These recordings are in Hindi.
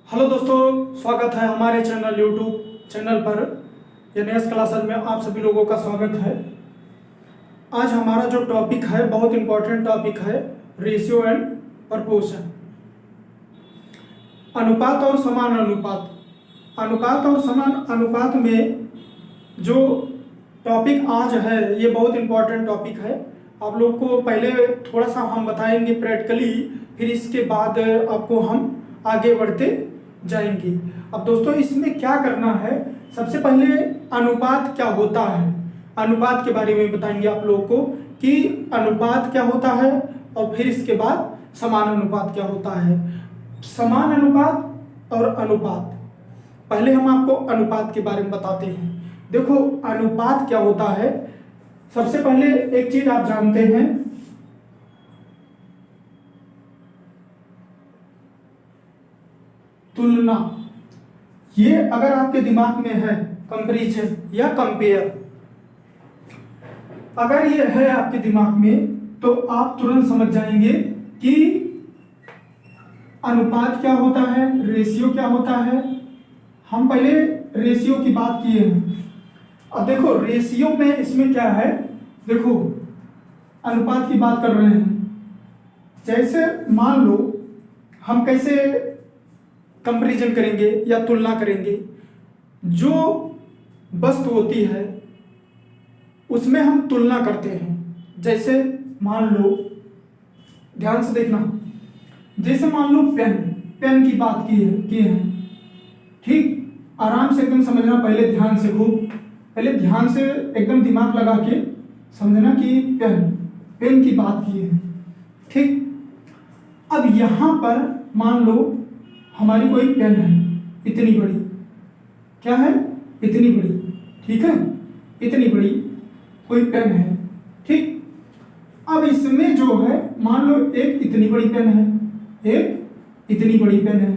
हेलो दोस्तों, स्वागत है हमारे चैनल यूट्यूब चैनल पर एनएस क्लासेस में आप सभी लोगों का स्वागत है। आज हमारा जो टॉपिक है बहुत इंपॉर्टेंट टॉपिक है, रेशियो एंड प्रपोर्शन। अनुपात और समान अनुपात। अनुपात और समान अनुपात में जो टॉपिक आज है ये बहुत इंपॉर्टेंट टॉपिक है। आप लोग को पहले थोड़ा सा हम बताएंगे प्रैक्टिकली, फिर इसके बाद आपको हम आगे बढ़ते जाएंगे। अब दोस्तों इसमें क्या करना है, सबसे पहले अनुपात क्या होता है, अनुपात के बारे में बताएंगे आप लोगों को कि अनुपात क्या होता है, और फिर इसके बाद समान अनुपात क्या होता है। समान अनुपात और अनुपात, पहले हम आपको अनुपात के बारे में बताते हैं। देखो अनुपात क्या होता है, सबसे पहले एक चीज आप जानते हैं, तुलना। ये अगर आपके दिमाग में है कंपैरिजन या कंपेयर, अगर ये है आपके दिमाग में तो आप तुरंत समझ जाएंगे कि अनुपात क्या होता है, रेशियो क्या होता है। हम पहले रेशियो की बात किए हैं। अब देखो रेशियो में इसमें क्या है, देखो अनुपात की बात कर रहे हैं। जैसे मान लो हम कैसे कंपैरिजन करेंगे या तुलना करेंगे, जो वस्तु होती है उसमें हम तुलना करते हैं। जैसे मान लो, ध्यान से देखना, जैसे मान लो पेन की बात की है, ठीक, आराम से एकदम समझना, पहले ध्यान से, खूब पहले ध्यान से एकदम दिमाग लगा के समझना कि पेन की बात की है, ठीक। अब यहां पर मान लो हमारी कोई पेन है इतनी बड़ी, क्या है, इतनी बड़ी, ठीक है, इतनी बड़ी कोई पेन है, ठीक। अब इसमें जो है मान लो एक इतनी बड़ी पेन है, एक इतनी बड़ी पेन है।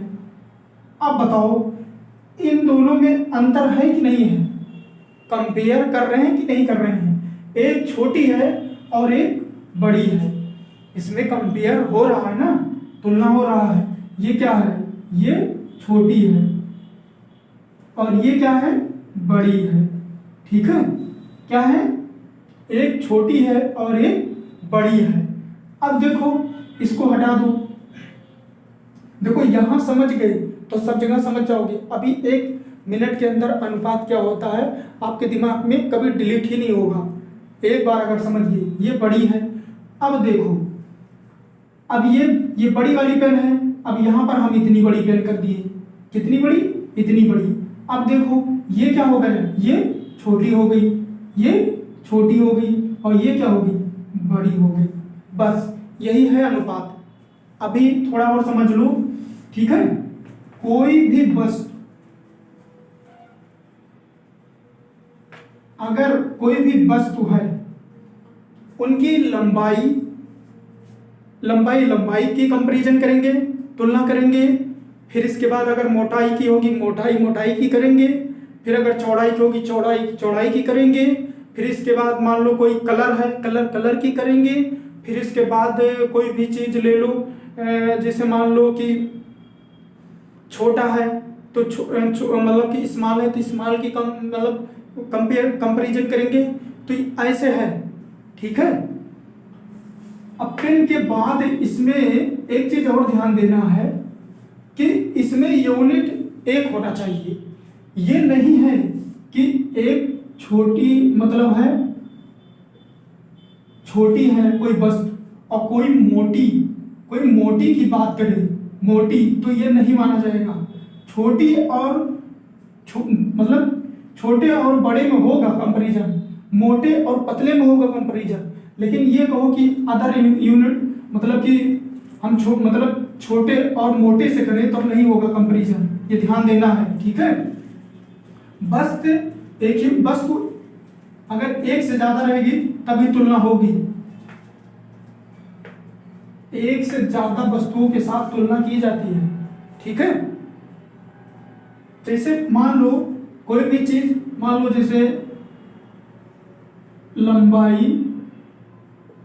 अब बताओ इन दोनों में अंतर है कि नहीं है, कंपेयर कर रहे हैं कि नहीं कर रहे हैं। एक छोटी है और एक बड़ी है, इसमें कंपेयर हो रहा है ना, तुलना हो रहा है। ये क्या है, ये छोटी है और ये क्या है, बड़ी है, ठीक है। क्या है, एक छोटी है और एक बड़ी है। अब देखो इसको हटा दो, देखो यहां समझ गए तो सब जगह समझ जाओगे। अभी 1 मिनट के अंदर अनुपात क्या होता है आपके दिमाग में कभी डिलीट ही नहीं होगा, एक बार अगर समझ गए। ये बड़ी है, अब देखो, अब ये बड़ी वाली पेन है, अब यहां पर हम इतनी बड़ी पेन कर दिए, कितनी बड़ी, इतनी बड़ी। अब देखो ये क्या हो गया, ये छोटी हो गई, ये छोटी हो गई, और ये क्या हो गई, बड़ी हो गई। बस यही है अनुपात। अभी थोड़ा और समझ लो, ठीक है। कोई भी वस्तु, अगर कोई भी वस्तु है, उनकी लंबाई की कंपैरिजन करेंगे, तुलना करेंगे। फिर इसके बाद अगर मोटाई की होगी मोटाई की करेंगे। फिर अगर चौड़ाई की होगी चौड़ाई की करेंगे। फिर इसके बाद मान लो कोई कलर है, कलर की करेंगे। फिर इसके बाद कोई भी चीज ले लो, जैसे मान लो कि छोटा है तो मतलब कि स्मॉल है तो स्मॉल की मतलब कंपैरिजन करेंगे। तो ऐसे है, ठीक है। अब पेन के बाद इसमें एक चीज और ध्यान देना है कि इसमें यूनिट एक होना चाहिए। ये नहीं है कि एक छोटी मतलब है, छोटी है कोई वस्तु और कोई मोटी की बात करें, मोटी, तो ये नहीं माना जाएगा। छोटी और मतलब छोटे और बड़े में होगा कंपैरिजन, मोटे और पतले में होगा कंपैरिजन। लेकिन ये कहो कि अदर यूनिट मतलब कि हम मतलब छोटे और मोटे से करें तब नहीं होगा कंपैरिजन, ये ध्यान देना है, ठीक है। बस एक ही वस्तु अगर एक से ज्यादा रहेगी तभी तुलना होगी, एक से ज्यादा वस्तुओं के साथ तुलना की जाती है, ठीक है। जैसे मान लो कोई भी चीज, मान लो जैसे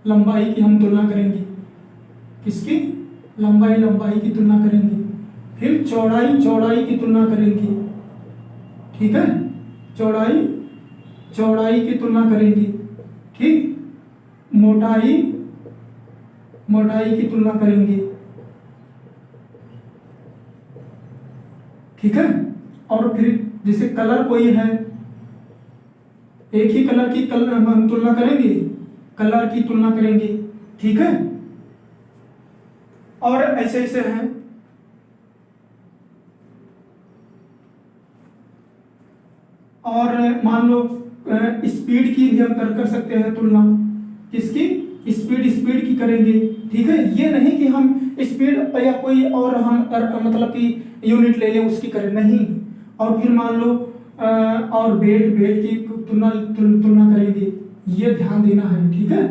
लंबाई की हम तुलना करेंगे, किसकी, लंबाई की तुलना करेंगे। फिर चौड़ाई चौड़ाई की तुलना करेंगे, ठीक है, चौड़ाई चौड़ाई की तुलना करेंगे, ठीक, मोटाई मोटाई की तुलना करेंगे, ठीक है। और फिर जैसे कलर कोई है, एक ही कलर की हम तुलना करेंगे, कलर की तुलना करेंगे, ठीक है। और ऐसे ऐसे हैं, और मान लो स्पीड की भी हम कर सकते हैं तुलना, किसकी, स्पीड की करेंगे, ठीक है। ये नहीं कि हम स्पीड या कोई और हम मतलब कि यूनिट ले लें उसकी करें, नहीं। और फिर मान लो और वेट की तुलना करेंगे, ये ध्यान देना है, ठीक है,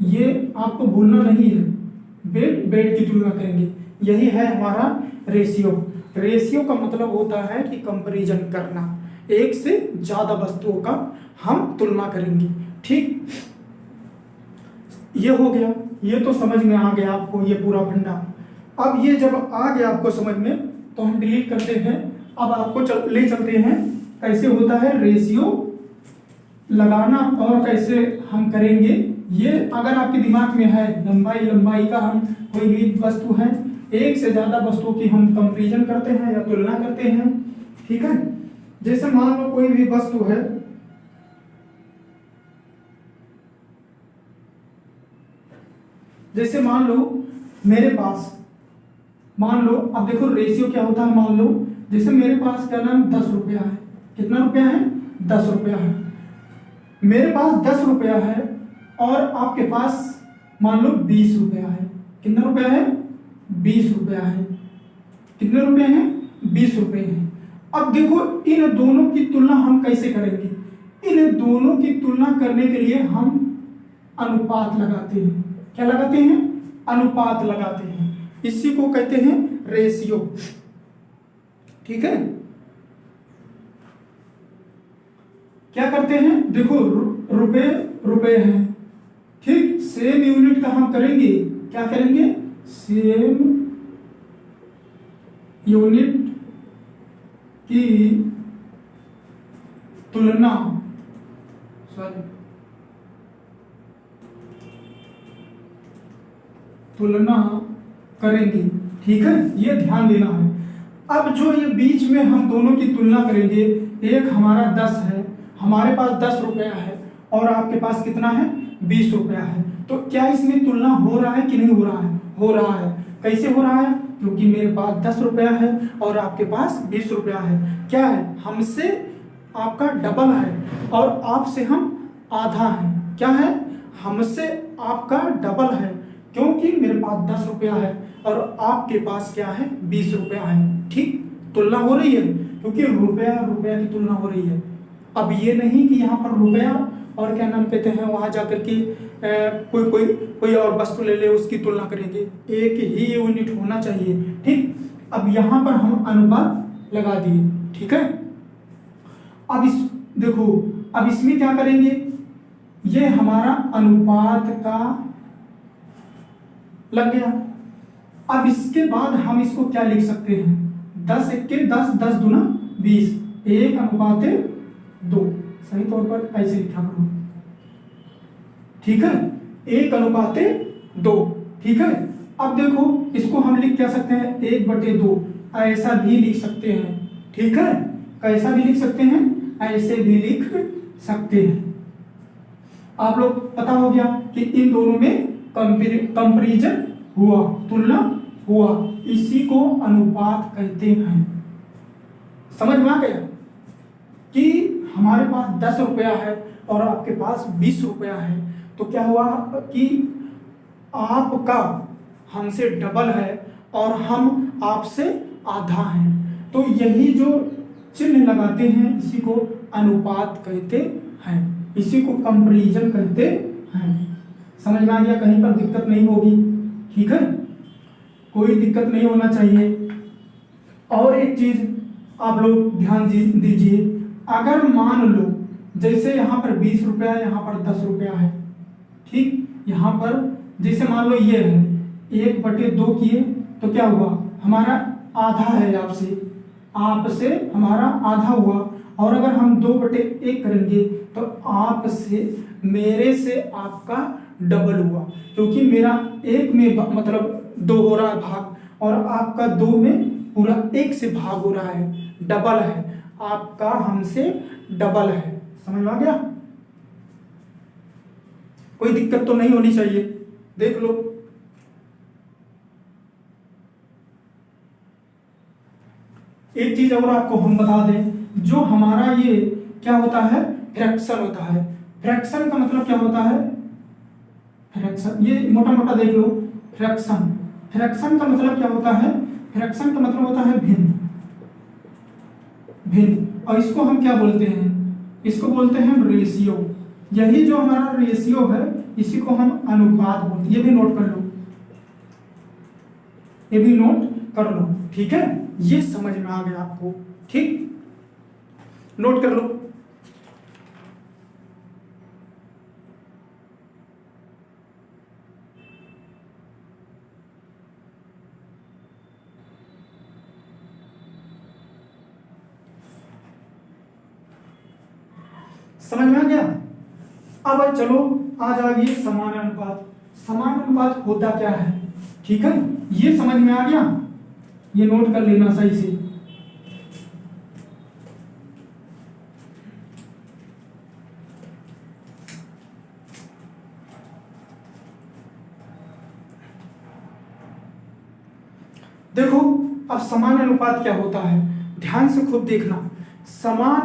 ये आपको भूलना नहीं है। वेट की तुलना करेंगे, यही है हमारा रेशियो। रेशियो का मतलब होता है कि कंपैरिजन करना, एक से ज्यादा वस्तुओं का हम तुलना करेंगे, ठीक। ये हो गया, ये तो समझ में आ गया आपको ये पूरा फंडा। अब ये जब आ गया आपको समझ में, तो हम डिलीट करते हैं। अब आपको ले चलते हैं कैसे होता है रेशियो लगाना और कैसे हम करेंगे। ये अगर आपके दिमाग में है, लंबाई का हम कोई भी वस्तु है, एक से ज्यादा वस्तुओं की हम कंपैरिजन करते हैं या तुलना करते हैं, ठीक है। जैसे मान लो कोई भी वस्तु है, जैसे मान लो मेरे पास, मान लो, अब देखो रेशियो क्या होता है। मान लो जैसे मेरे पास क्या नाम 10 रुपया है, कितना रुपया है, 10 रुपया है। मेरे पास 10 रुपया है और आपके पास मान लो 20 रुपया है। कितना रुपया है, 20 रुपया है। कितने रुपए हैं, 20 रुपए हैं। अब देखो इन दोनों की तुलना हम कैसे करेंगे। इन दोनों की तुलना करने के लिए हम अनुपात लगाते हैं। क्या लगाते हैं, अनुपात लगाते हैं। इसी को कहते हैं रेशियो, ठीक है। क्या करते हैं, देखो रुपए हैं, ठीक, सेम यूनिट का हम करेंगे, क्या करेंगे, सेम यूनिट की तुलना, तुलना करेंगे, ठीक है। ये ध्यान देना है। अब जो ये बीच में हम दोनों की तुलना करेंगे, एक हमारा 10 है, हमारे पास 10 रुपया है और आपके पास कितना है, 20 रुपया है। तो क्या इसमें तुलना हो रहा है कि नहीं हो रहा है, हो रहा है। कैसे हो रहा है, क्योंकि मेरे पास 10 रुपया है और आपके पास 20 रुपया है। क्या है, हमसे आपका डबल है और आपसे हम आधा है। क्या है, हमसे आपका डबल है, क्योंकि मेरे पास 10 रुपया है और आपके पास क्या है, 20 रुपया है, ठीक। तुलना हो रही है क्योंकि रुपया की तुलना हो रही है। अब ये नहीं कि यहाँ पर रुपया और क्या नाम कहते हैं वहां जाकर के कोई और वस्तु ले ले उसकी तुलना करेंगे, एक ही यूनिट होना चाहिए, ठीक। अब यहाँ पर हम अनुपात लगा दिए, ठीक है। अब देखो, अब इसमें क्या करेंगे, ये हमारा अनुपात का लग गया। अब इसके बाद हम इसको क्या लिख सकते हैं, 10 एक्के 10, 10 दूना 20, 1:2, सही तौर पर ऐसे लिखा करो, ठीक है, 1:2, ठीक है। अब देखो इसको हम लिख क्या सकते हैं, 1/2 ऐसा भी लिख सकते हैं, ठीक है। कैसा भी लिख सकते हैं, ऐसे भी लिख सकते हैं। आप लोग पता हो गया कि इन दोनों में कंपैरिजन हुआ, तुलना हुआ, इसी को अनुपात कहते हैं। समझ में आ गया कि हमारे पास 10 रुपया है और आपके पास 20 रुपया है, तो क्या हुआ कि आपका हमसे डबल है और हम आपसे आधा हैं। तो यही जो चिन्ह लगाते हैं इसी को अनुपात कहते हैं, इसी को कंपैरिजन कहते हैं। समझ में आ गया, कहीं पर दिक्कत नहीं होगी, ठीक है, कोई दिक्कत नहीं होना चाहिए। और एक चीज आप लोग ध्यान दीजिए, अगर मान लो जैसे यहाँ पर 20 रुपया, यहाँ पर 10 रुपया है, ठीक, यहाँ पर जैसे मान लो ये है 1/2 किए तो क्या हुआ, हमारा आधा है आपसे हमारा आधा हुआ, और अगर हम 2/1 करेंगे तो आपसे मेरे से आपका डबल हुआ, क्योंकि मेरा 1 में मतलब 2 हो रहा है भाग, और आपका 2 में पूरा 1 से भाग हो रहा है, डबल है, आपका हमसे डबल है। समझ में आ गया? कोई दिक्कत तो नहीं होनी चाहिए, देख लो। एक चीज और आपको हम बता दें, जो हमारा ये क्या होता है, फ्रैक्शन होता है। फ्रैक्शन का मतलब क्या होता है? फ्रैक्शन, ये मोटा मोटा देख लो। फ्रैक्शन का मतलब क्या होता है? फ्रैक्शन का मतलब होता है भिन्न। और इसको हम क्या बोलते हैं? इसको बोलते हैं रेशियो। यही जो हमारा रेशियो है, इसी को हम अनुपात बोलते हैं। ये भी नोट कर लो, ये भी नोट कर लो, ठीक है? ये समझ में आ गया आपको? ठीक, नोट कर लो। समझ में आ गया? अब चलो आज आ गई समान अनुपात। समान अनुपात होता क्या है? ठीक है, ये समझ में आ गया, ये नोट कर लेना सही से। देखो, अब समान अनुपात क्या होता है, ध्यान से खुद देखना। समान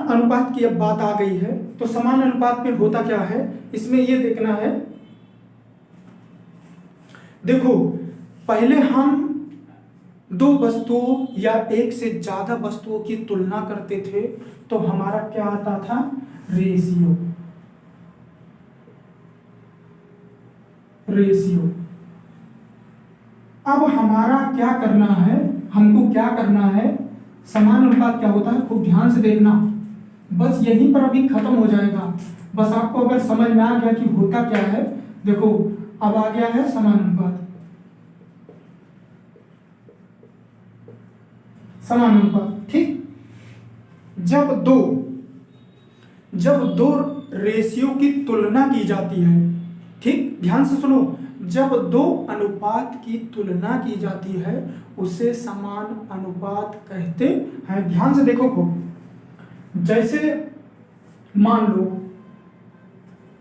अनुपात की अब बात आ गई है, तो समान अनुपात में होता क्या है, इसमें ये देखना है। देखो, पहले हम 2 वस्तुओं या 1 से ज्यादा वस्तुओं की तुलना करते थे, तो हमारा क्या आता था? रेशियो। अब हमारा क्या करना है, हमको क्या करना है? समान अनुपात क्या होता है, खूब ध्यान से देखना। बस यहीं पर अभी खत्म हो जाएगा। बस आपको अगर समझ में आ गया कि होता क्या है, देखो अब आ गया है समान अनुपात। समान अनुपात, ठीक। जब दो रेशियो की तुलना की जाती है, ठीक, ध्यान से सुनो। जब 2 अनुपात की तुलना की जाती है, उसे समान अनुपात कहते हैं। ध्यान से देखो को, जैसे मान लो,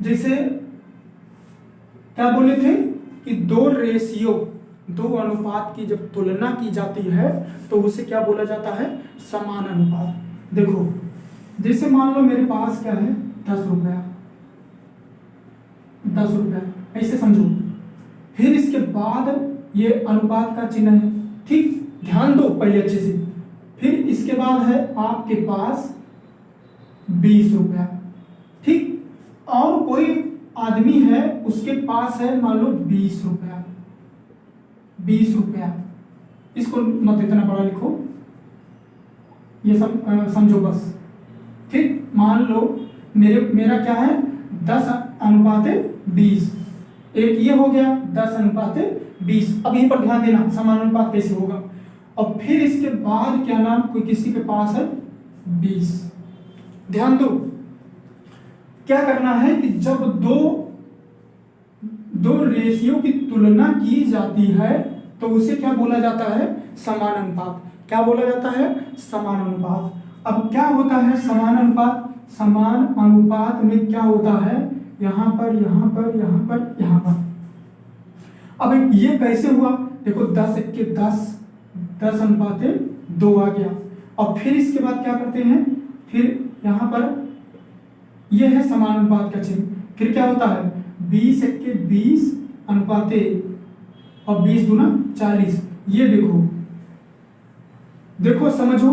जैसे क्या बोले थे कि 2 अनुपात की जब तुलना की जाती है, तो उसे क्या बोला जाता है? समान अनुपात। देखो, जैसे मान लो मेरे पास क्या है, 10 रुपया, ऐसे समझो। फिर इसके बाद ये अनुपात का चिन्ह है, ठीक, ध्यान दो पहले अच्छे से। फिर इसके बाद है आपके पास 20 रुपया, ठीक, और कोई आदमी है उसके पास है मान लो 20 रुपया। इसको मत इतना बड़ा लिखो, ये सब समझो बस, ठीक। मान लो मेरा क्या है, 10:20। एक ये हो गया 10:20। अब यहीं पर ध्यान देना, समान अनुपात कैसे होगा। और फिर इसके बाद क्या नाम, कोई किसी के पास है 20। ध्यान दो, क्या करना है कि जब दो रेशियो की तुलना की जाती है, तो उसे क्या बोला जाता है? समान अनुपात। क्या बोला जाता है? समान अनुपात। अब क्या होता है समान अनुपात? समान अनुपात में क्या होता है, यहां पर, यहां पर, यहां पर, यहां पर। अब ये कैसे हुआ, देखो 10:10, 10:2 आ गया। और फिर इसके बाद क्या करते हैं, फिर यहां पर ये है समान अनुपात का चिन्ह। फिर क्या होता है, 20:20 अनुपाते, और 20 दूना 40। ये देखो समझो,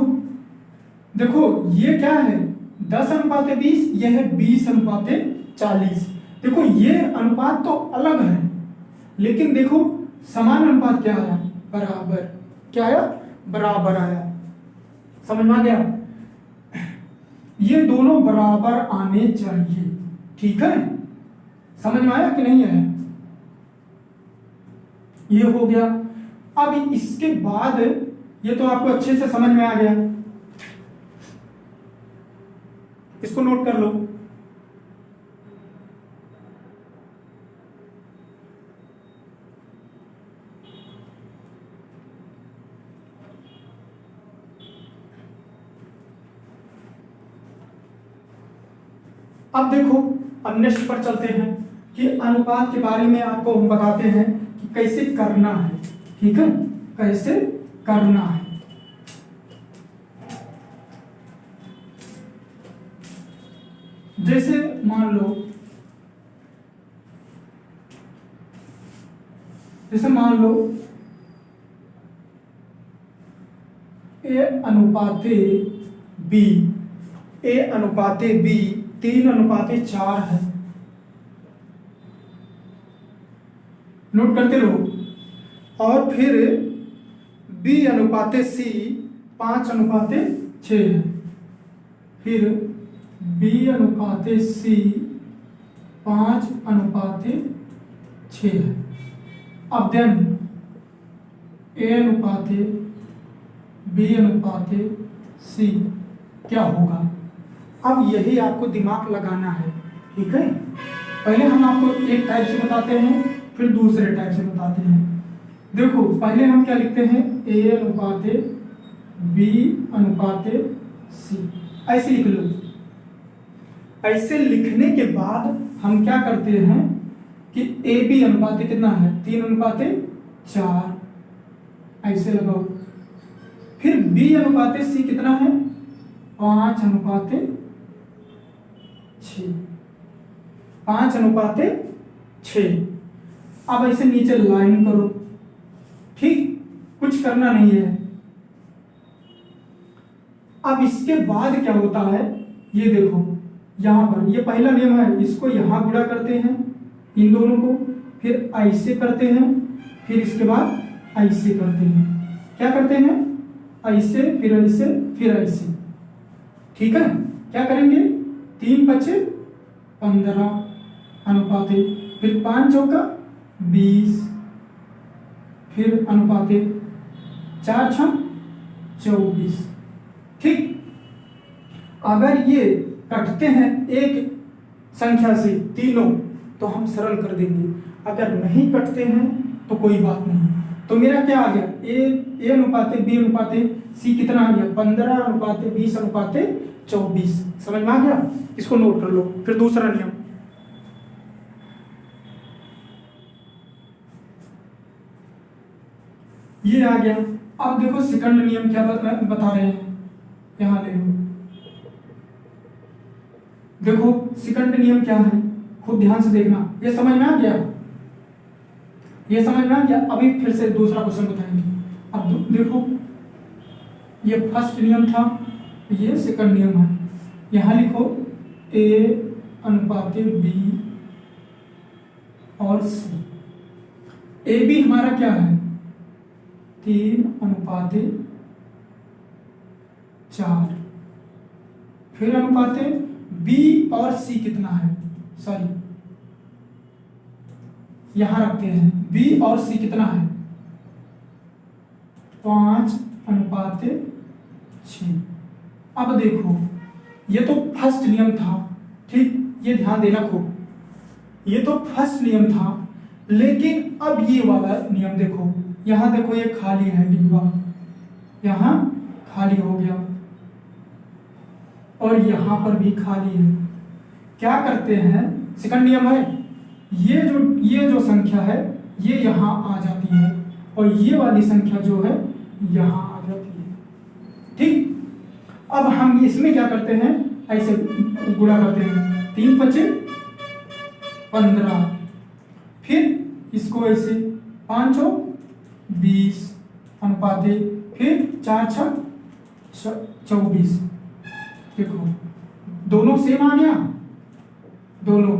देखो ये क्या है, 10:20, ये है 20:40। देखो ये अनुपात तो अलग है, लेकिन देखो समान अनुपात क्या आया, बराबर। क्या आया? बराबर आया। समझ में आ गया? ये दोनों बराबर आने चाहिए, ठीक है। समझ में आया कि नहीं आया? ये हो गया। अब इसके बाद ये तो आपको अच्छे से समझ में आ गया, इसको नोट कर लो। अब देखो, अब नेक्स्ट पर चलते हैं कि अनुपात के बारे में आपको हम बताते हैं कि कैसे करना है। ठीक है, कैसे करना है। जैसे मान लो, ए अनुपाते बी, 3:4 है। नोट करते रहो। और फिर बी अनुपाते सी 5:6 है। फिर बी अनुपाते सी 5:6 है। अब देन ए अनुपाते बी अनुपाते सी क्या होगा। अब यही आपको दिमाग लगाना है। ठीक है, पहले हम आपको एक टाइप से बताते हैं, फिर दूसरे टाइप से बताते हैं। देखो, पहले हम क्या लिखते हैं, ए अनुपाते बी अनुपाते सी, ऐसे लिख लो। ऐसे लिखने के बाद हम क्या करते हैं कि ए बी अनुपाते कितना है, 3:4, ऐसे लगाओ। फिर बी अनुपाते सी कितना है, 5:6, 5:6। अब ऐसे नीचे लाइन करो। ठीक, कुछ करना नहीं है। अब इसके बाद क्या होता है, ये देखो, यहां पर ये पहला नियम है, इसको यहां गुणा करते हैं इन दोनों को, फिर ऐसे करते हैं, फिर इसके बाद ऐसे करते हैं। क्या करते हैं, ऐसे, फिर ऐसे, फिर ऐसे। ठीक है, क्या करेंगे, 3×5 = 15, फिर 5×4 = 20, फिर अनुपाते 4×6 = 24। ठीक, अगर ये कटते हैं एक संख्या से तीनों तो हम सरल कर देंगे, अगर नहीं कटते हैं तो कोई बात नहीं। तो मेरा क्या आ गया, ए अनुपाते बी अनुपाते सी कितना आ गया, 15:20:24। समझ में आ गया, इसको नोट कर लो। फिर दूसरा नियम, ये आ गया। अब देखो सेकंड नियम क्या बता रहे हैं, यहां ले लो। देखो सेकंड नियम क्या है, खुद ध्यान से देखना। ये समझ में आ गया, ये समझ में आ गया। अभी फिर से दूसरा क्वेश्चन बताएंगे। अब देखो, ये फर्स्ट नियम था, ये सेकंड नियम है। यहां लिखो ए अनुपाते बी और सी। ए बी हमारा क्या है, 3:4। फिर अनुपाते बी और सी कितना है, सॉरी यहां रखते हैं, बी और सी कितना है, 5:6। अब देखो, ये तो फर्स्ट नियम था। ठीक, ये ध्यान देना खूब, ये तो फर्स्ट नियम था। लेकिन अब ये वाला नियम देखो, यहां देखो ये खाली है डिब्बा, यहां खाली हो गया और यहां पर भी खाली है। क्या करते हैं, सेकंड नियम है, ये जो संख्या है ये यहां आ जाती है और ये वाली संख्या जो है यहां आ जाती है। ठीक, अब हम इसमें क्या करते हैं, ऐसे गुणा करते हैं, 3×5 = 15, फिर इसको ऐसे 5×20 अनुपाते, फिर 4×6 = 24। देखो दोनों सेम आ गया, दोनों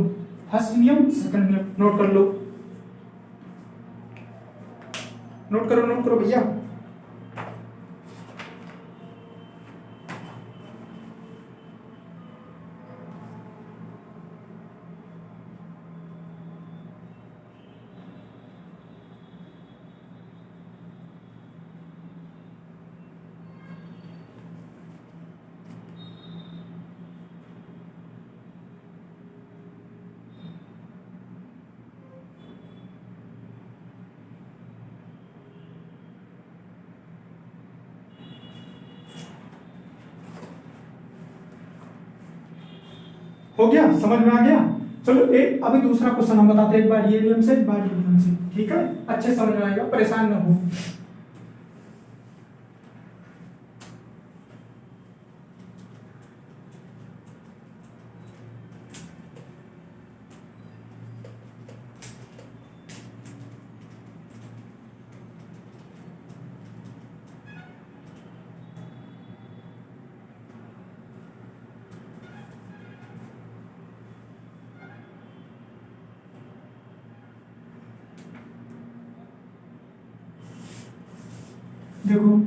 फर्स्ट नियम सेकंड नियम। नोट कर लो, नोट करो भैया। हो गया, समझ में आ गया। चलो एक अभी दूसरा क्वेश्चन हम बताते हैं, एक बार ये नियम से एक बार ये नियम से, ठीक है, अच्छे समझ में आएगा, परेशान ना हो। देखो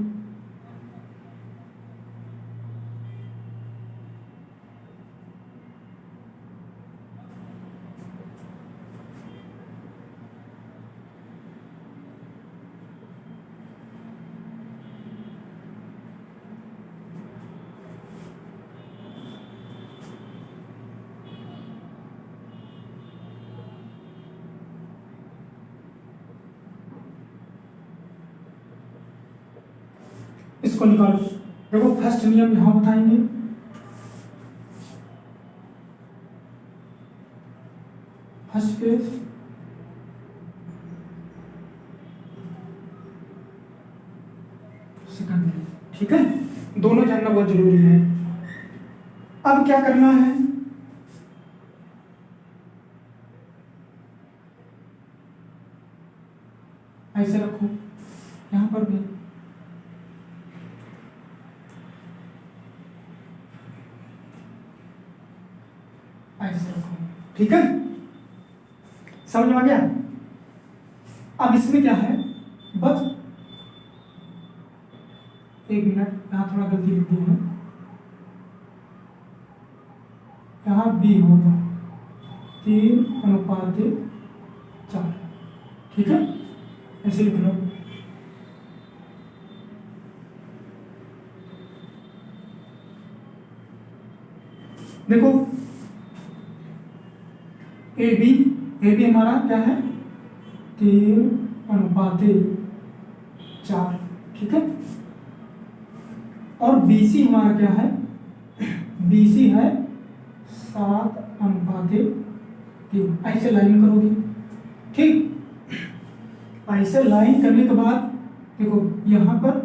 इसको निकालो। देखो फर्स्ट नियम यहां बताएंगे, फर्स्ट पेज, सेकंड पेज, ठीक है, दोनों जानना बहुत जरूरी है। अब क्या करना है, ऐसे रखो, यहां पर भी ऐसे रखो, ठीक है, समझ में आ गया। अब इसमें क्या है, बस एक मिनट, यहां थोड़ा गलती लिख दी है, यहां बी होगा 3:4, ठीक है, ऐसे लिख लो। देखो ए बी हमारा क्या है, 3:4, ठीक है, और बी सी हमारा क्या है, बी सी है 7:3, ऐसे लाइन करोगे, ठीक, ऐसे लाइन करने के बाद देखो यहां पर,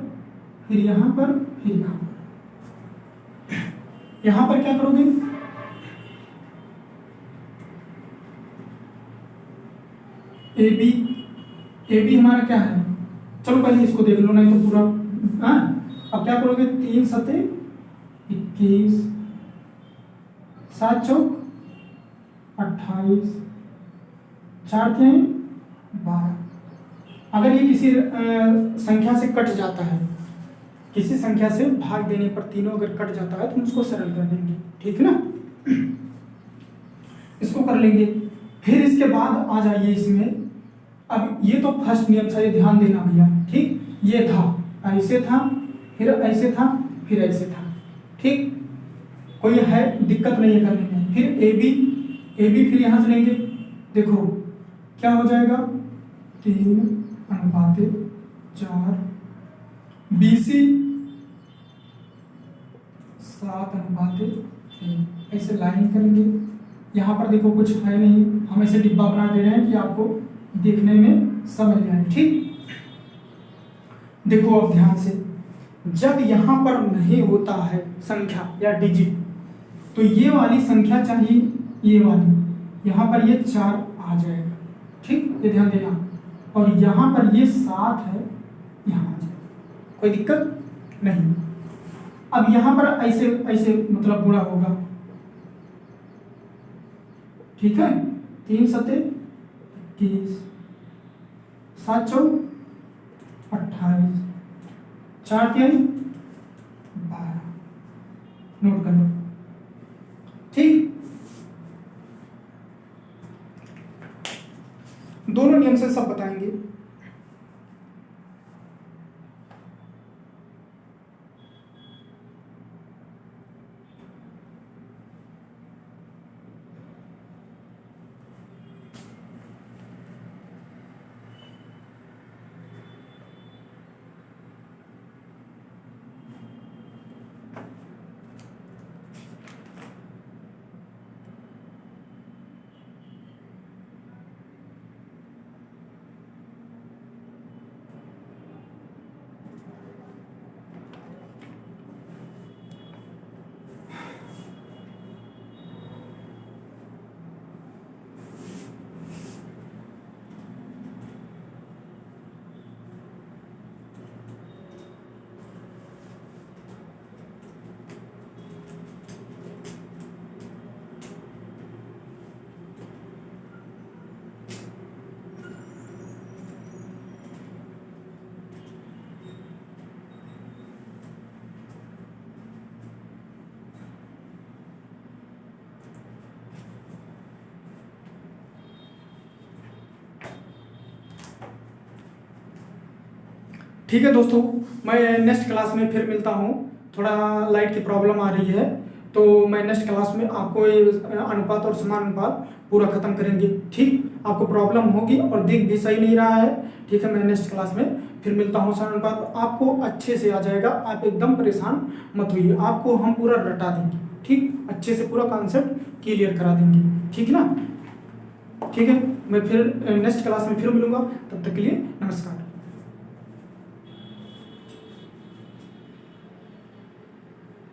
फिर यहां पर, फिर यहां पर, यहां पर क्या करोगे, ए बी हमारा क्या है, चलो पहले इसको देख लो, नहीं तो पूरा, अब क्या करोगे, 3 सते 21, 7 चौक 28, 4 3 12। अगर ये किसी संख्या से कट जाता है, किसी संख्या से भाग देने पर तीनों अगर कट जाता है तो हम उसको सरल कर देंगे, ठीक ना, इसको कर लेंगे। फिर इसके बाद आ जाइए इसमें, अब ये तो फर्स्ट नियम था, ये ध्यान देना भैया, ठीक, ये था, ऐसे था, फिर ऐसे था, फिर ऐसे था, ठीक, कोई है दिक्कत नहीं है करने में। फिर ए बी फिर यहां से लेंगे, देखो क्या हो जाएगा, 3:4, बी सी 7:3, ऐसे लाइन करेंगे। यहाँ पर देखो कुछ है नहीं, हम ऐसे डिब्बा बना दे रहे हैं कि आपको देखने में समझ आए, ठीक। देखो अब ध्यान से, जब यहाँ पर नहीं होता है संख्या या डिजिट, तो ये वाली संख्या चाहिए, ये वाली, यहाँ पर ये 4 आ जाएगा, ठीक, ये ध्यान देना, और यहाँ पर ये 7 है, यहाँ आ जाएगा, कोई दिक्कत नहीं। अब यहाँ पर ऐसे ऐसे मतलब गुणा होगा, ठीक है, 3 सते 21, 7 चौक 28, 4 3 12, नोट कर लो, ठीक। दोनों नियम से सब बताएंगे। ठीक है दोस्तों, मैं नेक्स्ट क्लास में फिर मिलता हूँ। थोड़ा लाइट की प्रॉब्लम आ रही है, तो मैं नेक्स्ट क्लास में आपको ये अनुपात और समानुपात पूरा खत्म करेंगे। ठीक, आपको प्रॉब्लम होगी और दिख भी सही नहीं रहा है। ठीक है, मैं नेक्स्ट क्लास में फिर मिलता हूँ। समानुपात आपको अच्छे से आ जाएगा, आप एकदम परेशान मत होइए, आपको हम पूरा रटा देंगे। ठीक, अच्छे से पूरा कॉन्सेप्ट क्लियर करा देंगे। ठीक ना? ठीक है, मैं फिर नेक्स्ट क्लास में फिर मिलूंगा, तब तक के लिए नमस्कार।